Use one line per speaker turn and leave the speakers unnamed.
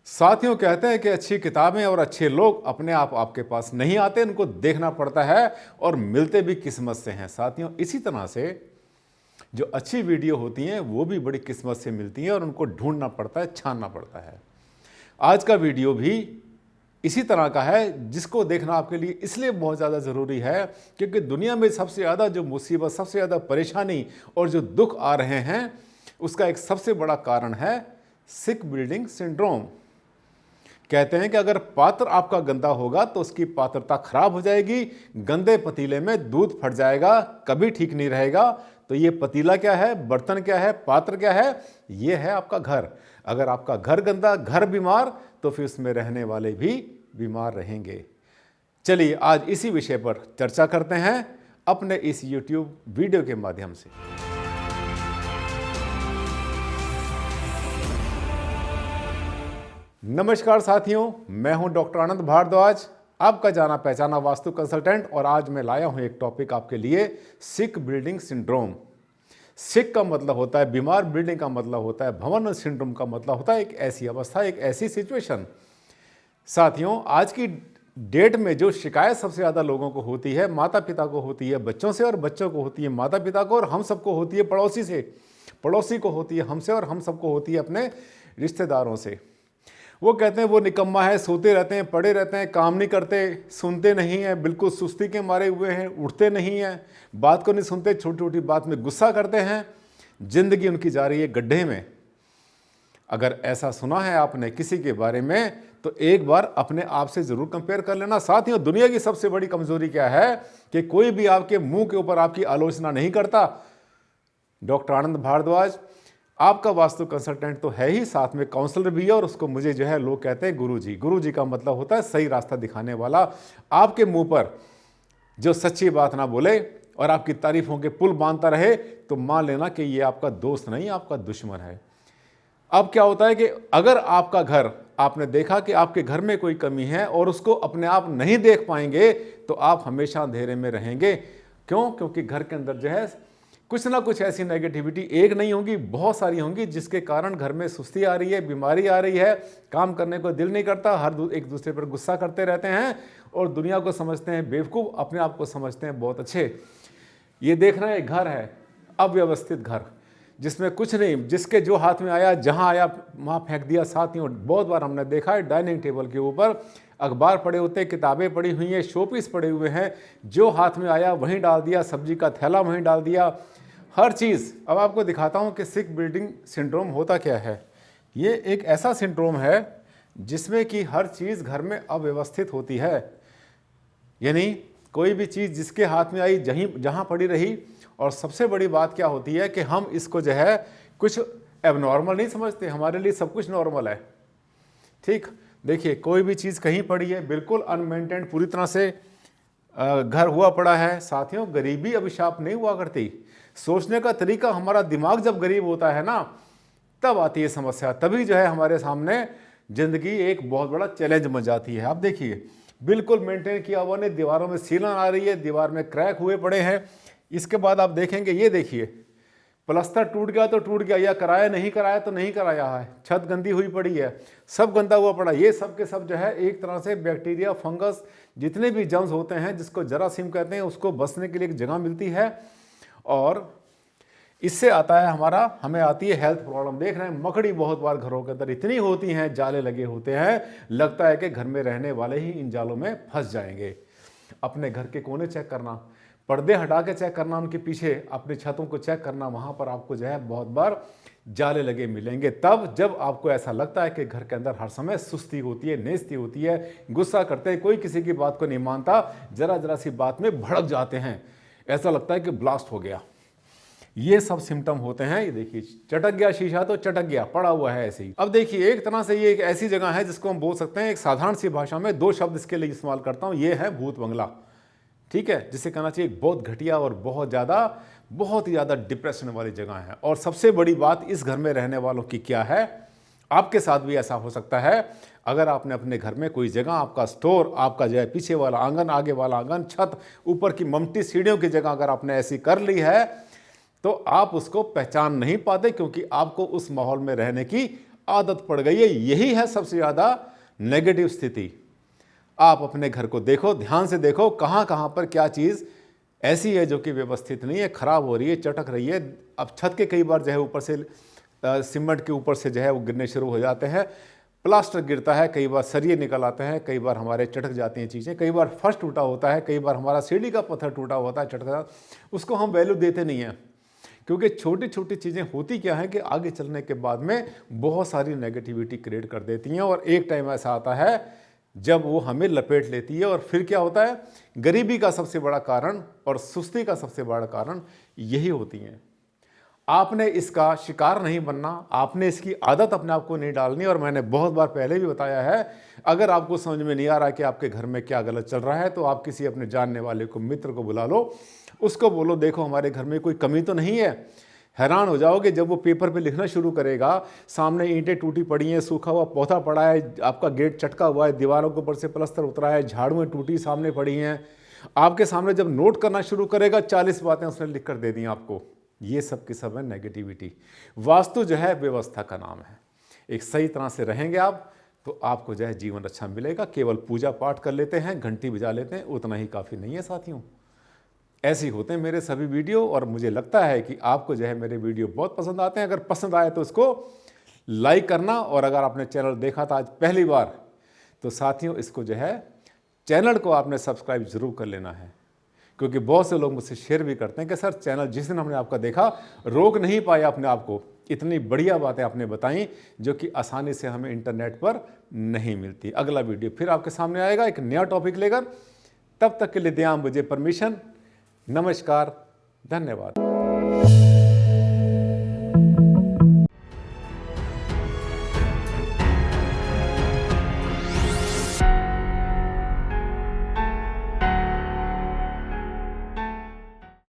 साथियों, कहते हैं कि अच्छी किताबें और अच्छे लोग अपने आप आपके पास नहीं आते, उनको देखना पड़ता है और मिलते भी किस्मत से हैं। साथियों, इसी तरह से जो अच्छी वीडियो होती हैं वो भी बड़ी किस्मत से मिलती हैं और उनको ढूंढना पड़ता है, छानना पड़ता है। आज का वीडियो भी इसी तरह का है, जिसको देखना आपके लिए इसलिए बहुत ज़्यादा ज़रूरी है क्योंकि दुनिया में सबसे ज़्यादा जो मुसीबत, सबसे ज़्यादा परेशानी और जो दुख आ रहे हैं, उसका एक सबसे बड़ा कारण है सिक बिल्डिंग सिंड्रोम। कहते हैं कि अगर पात्र आपका गंदा होगा तो उसकी पात्रता खराब हो जाएगी। गंदे पतीले में दूध फट जाएगा, कभी ठीक नहीं रहेगा। तो ये पतीला क्या है, बर्तन क्या है, पात्र क्या है? ये है आपका घर। अगर आपका घर गंदा, घर बीमार, तो फिर उसमें रहने वाले भी बीमार रहेंगे। चलिए आज इसी विषय पर चर्चा करते हैं अपने इस YouTube वीडियो के माध्यम से। नमस्कार साथियों, मैं हूं डॉक्टर आनंद भारद्वाज, आपका जाना पहचाना वास्तु कंसल्टेंट। और आज मैं लाया हूं एक टॉपिक आपके लिए, सिक बिल्डिंग सिंड्रोम। सिक का मतलब होता है बीमार, बिल्डिंग का मतलब होता है भवन, सिंड्रोम का मतलब होता है एक ऐसी अवस्था, एक ऐसी सिचुएशन। साथियों, आज की डेट में जो शिकायत सबसे ज़्यादा लोगों को होती है, माता पिता को होती है बच्चों से, और बच्चों को होती है माता पिता को, और हम सबको होती है पड़ोसी से, पड़ोसी को होती है हमसे, और हम सबको होती है अपने रिश्तेदारों से। वो कहते हैं वो निकम्मा है, सोते रहते हैं, पड़े रहते हैं, काम नहीं करते, सुनते नहीं हैं, बिल्कुल सुस्ती के मारे हुए हैं, उठते नहीं हैं, बात को नहीं सुनते, छोटी छोटी बात में गुस्सा करते हैं, जिंदगी उनकी जा रही है गड्ढे में। अगर ऐसा सुना है आपने किसी के बारे में तो एक बार अपने आप से जरूर कंपेयर कर लेना। साथियों, दुनिया की सबसे बड़ी कमजोरी क्या है कि कोई भी आपके मुंह के ऊपर आपकी आलोचना नहीं करता। डॉक्टर आनंद भारद्वाज आपका वास्तु कंसल्टेंट तो है ही, साथ में काउंसलर भी है, और उसको मुझे जो है लोग कहते हैं गुरुजी। गुरुजी का मतलब होता है सही रास्ता दिखाने वाला। आपके मुंह पर जो सच्ची बात ना बोले और आपकी तारीफों के पुल बांधता रहे तो मान लेना कि ये आपका दोस्त नहीं, आपका दुश्मन है। अब क्या होता है कि अगर आपका घर, आपने देखा कि आपके घर में कोई कमी है और उसको अपने आप नहीं देख पाएंगे तो आप हमेशा अंधेरे में रहेंगे। क्यों? क्योंकि घर के अंदर जो है कुछ ना कुछ ऐसी नेगेटिविटी एक नहीं होंगी, बहुत सारी होंगी, जिसके कारण घर में सुस्ती आ रही है, बीमारी आ रही है, काम करने को दिल नहीं करता, हर एक दूसरे पर गुस्सा करते रहते हैं और दुनिया को समझते हैं बेवकूफ़, अपने आप को समझते हैं बहुत अच्छे। ये देखना एक घर है, अव्यवस्थित घर, जिसमें कुछ नहीं, जिसके जो हाथ में आया, जहाँ आया वहाँ फेंक दिया। साथियों, बहुत बार हमने देखा है डाइनिंग टेबल के ऊपर अखबार पड़े होते हैं, किताबें पड़ी हुई हैं, शोपीस पड़े हुए हैं, जो हाथ में आया वहीं डाल दिया, सब्जी का थैला वहीं डाल दिया, हर चीज़। अब आपको दिखाता हूँ कि सिक बिल्डिंग सिंड्रोम होता क्या है। ये एक ऐसा सिंड्रोम है जिसमें कि हर चीज़ घर में अव्यवस्थित होती है, यानी कोई भी चीज़ जिसके हाथ में आई जहाँ पड़ी रही। और सबसे बड़ी बात क्या होती है कि हम इसको जो है कुछ एबनॉर्मल नहीं समझते, हमारे लिए सब कुछ नॉर्मल है। ठीक, देखिए कोई भी चीज़ कहीं पड़ी है, बिल्कुल अनमेंटेन्ड, पूरी तरह से घर हुआ पड़ा है। साथियों, गरीबी अभिशाप नहीं हुआ करती। सोचने का तरीका, हमारा दिमाग जब गरीब होता है ना, तब आती है समस्या, तभी जो है हमारे सामने जिंदगी एक बहुत बड़ा चैलेंज बन जाती है। आप देखिए, बिल्कुल मेंटेन किया हुआ नहीं, दीवारों में सीलन आ रही है, दीवार में क्रैक हुए पड़े हैं। इसके बाद आप देखेंगे, ये देखिए, प्लास्टर टूट गया तो टूट गया, या कराया नहीं कराया तो नहीं कराया है, छत गंदी हुई पड़ी है, सब गंदा हुआ पड़ा। ये सब के सब जो है एक तरह से बैक्टीरिया, फंगस, जितने भी जर्म्स होते हैं, जिसको जरासीम कहते हैं, उसको बसने के लिए एक जगह मिलती है। और इससे आता है हमें आती है हेल्थ प्रॉब्लम। देख रहे हैं, मकड़ी बहुत बार घरों के अंदर इतनी होती हैं, जाले लगे होते हैं, लगता है कि घर में रहने वाले ही इन जालों में फंस जाएंगे। अपने घर के कोने चेक करना, पर्दे हटा के चेक करना, उनके पीछे अपनी छतों को चेक करना, वहाँ पर आपको जो है बहुत बार जाले लगे मिलेंगे। तब जब आपको ऐसा लगता है कि घर के अंदर हर समय सुस्ती होती है, नेस्ती होती है, गुस्सा करते हैं, कोई किसी की बात को नहीं मानता, जरा सी बात में भड़क जाते हैं, ऐसा लगता है कि ब्लास्ट हो गया, ये सब सिम्टम होते हैं। ये देखिए, चटक गया शीशा तो चटक गया, पड़ा हुआ है ऐसे ही। अब देखिए, एक तरह से ये एक ऐसी जगह है जिसको हम बोल सकते हैं, एक साधारण सी भाषा में दो शब्द इसके लिए इस्तेमाल करता हूँ, ये है भूत बंगला। ठीक है, जिसे कहना चाहिए बहुत घटिया और बहुत ही ज़्यादा डिप्रेशन वाली जगह है। और सबसे बड़ी बात इस घर में रहने वालों की क्या है, आपके साथ भी ऐसा हो सकता है। अगर आपने अपने घर में कोई जगह, आपका स्टोर, आपका जो है पीछे वाला आंगन, आगे वाला आंगन, छत, ऊपर की ममटी सीढ़ियों की जगह अगर आपने ऐसी कर ली है तो आप उसको पहचान नहीं पाते, क्योंकि आपको उस माहौल में रहने की आदत पड़ गई है। यही है सबसे ज़्यादा नेगेटिव स्थिति। आप अपने घर को देखो, ध्यान से देखो, कहाँ कहाँ पर क्या चीज़ ऐसी है जो कि व्यवस्थित नहीं है, खराब हो रही है, चटक रही है। अब छत के कई बार जो है ऊपर से सीमेंट के ऊपर से जो है वो गिरने शुरू हो जाते हैं, प्लास्टर गिरता है, कई बार सरिये निकल आते हैं, कई बार हमारे चटक जाती हैं चीज़ें, कई बार फर्श टूटा होता है, कई बार हमारा सीढ़ी का पत्थर टूटा होता है, चटक, उसको हम वैल्यू देते नहीं हैं। क्योंकि छोटी छोटी चीज़ें होती क्या है कि आगे चलने के बाद में बहुत सारी नेगेटिविटी क्रिएट कर देती हैं, और एक टाइम ऐसा आता है जब वो हमें लपेट लेती है। और फिर क्या होता है, गरीबी का सबसे बड़ा कारण और सुस्ती का सबसे बड़ा कारण यही होती हैं। आपने इसका शिकार नहीं बनना, आपने इसकी आदत अपने आप को नहीं डालनी। और मैंने बहुत बार पहले भी बताया है, अगर आपको समझ में नहीं आ रहा कि आपके घर में क्या गलत चल रहा है, तो आप किसी अपने जानने वाले को, मित्र को बुला लो, उसको बोलो देखो हमारे घर में कोई कमी तो नहीं है। हैरान हो जाओगे जब वो पेपर पे लिखना शुरू करेगा, सामने ईंटें टूटी पड़ी हैं, सूखा हुआ पौधा पड़ा है, आपका गेट चटका हुआ है, दीवारों के ऊपर से प्लस्तर उतरा है, झाड़ुएं टूटी सामने पड़ी हैं, आपके सामने जब नोट करना शुरू करेगा 40 बातें उसने लिख कर दे दी आपको। ये सब की सब है नेगेटिविटी। वास्तु जो है व्यवस्था का नाम है। एक सही तरह से रहेंगे आप तो आपको जो है जीवन अच्छा मिलेगा। केवल पूजा पाठ कर लेते हैं, घंटी बजा लेते हैं, उतना ही काफ़ी नहीं है साथियों। ऐसे ही होते हैं मेरे सभी वीडियो, और मुझे लगता है कि आपको जो है मेरे वीडियो बहुत पसंद आते हैं। अगर पसंद आए तो इसको लाइक करना, और अगर आपने चैनल देखा था आज पहली बार तो साथियों इसको जो है चैनल को आपने सब्सक्राइब जरूर कर लेना है। क्योंकि बहुत से लोग मुझसे शेयर भी करते हैं कि सर चैनल जिस दिन हमने आपका देखा रोक नहीं पाए अपने आप को, इतनी बढ़िया बातें आपने बताई जो कि आसानी से हमें इंटरनेट पर नहीं मिलती। अगला वीडियो फिर आपके सामने आएगा एक नया टॉपिक लेकर। तब तक के लिए दें आप मुझे परमिशन। नमस्कार, धन्यवाद।